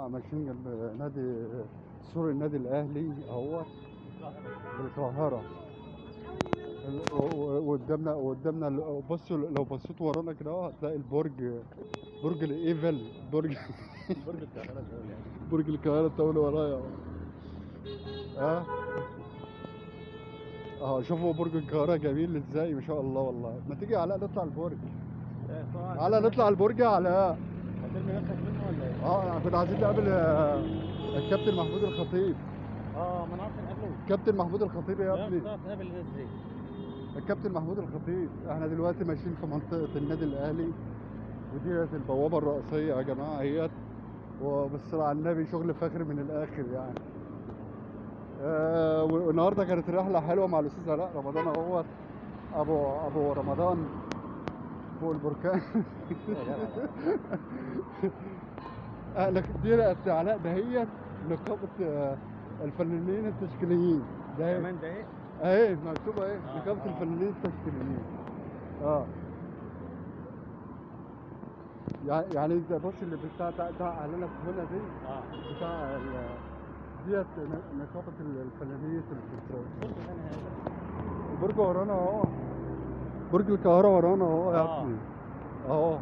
جماعة ماشيين جنب نادي سور النادي الأهلي أهو بالقاهرة. وقدامنا بصوا، لو بصيت ورانا كده هتلاقي البرج، برج الإيفل، برج برج القاهرة الدولي. برج القاهرة الدولي ورايا أهو. اه شوفوا برج القاهرة جميل ازاي، ما شاء الله. والله ما تيجي علاء نطلع البرج، علاء نطلع البرج يا علاء. هترمي نفسك منه ولا ايه؟ كنا عايزين نقابل الكابتن محمود الخطيب. ما نعرفش نقابله. كابتن محمود الخطيب يا لا ابني، مش هتعرف تقابل الناس دي. الكابتن محمود الخطيب. احنا دلوقتي ماشيين في منطقة النادي الأهلي، وديت البوابة الرئيسية يا جماعة اهيت. وبالصلاة على النبي شغل فاخر من الآخر يعني. والنهارده كانت رحلة حلوة مع الأستاذ علاء رمضان اهوت، أبو رمضان فوق البركان. لكن دي علاء دهيت نقابة الفنانين التشكيليين. ده كمان دقايق. اهي مكتوبة اهي نقابة آه. الفنانين التشكيليين. يعني انت بص اللي بتاع اعلانك هنا دي بتاع ديت نقابة الفنانين التشكيليين. البرج ورانا اهو، برج القاهرة ورانا اهو يا ابني. اهو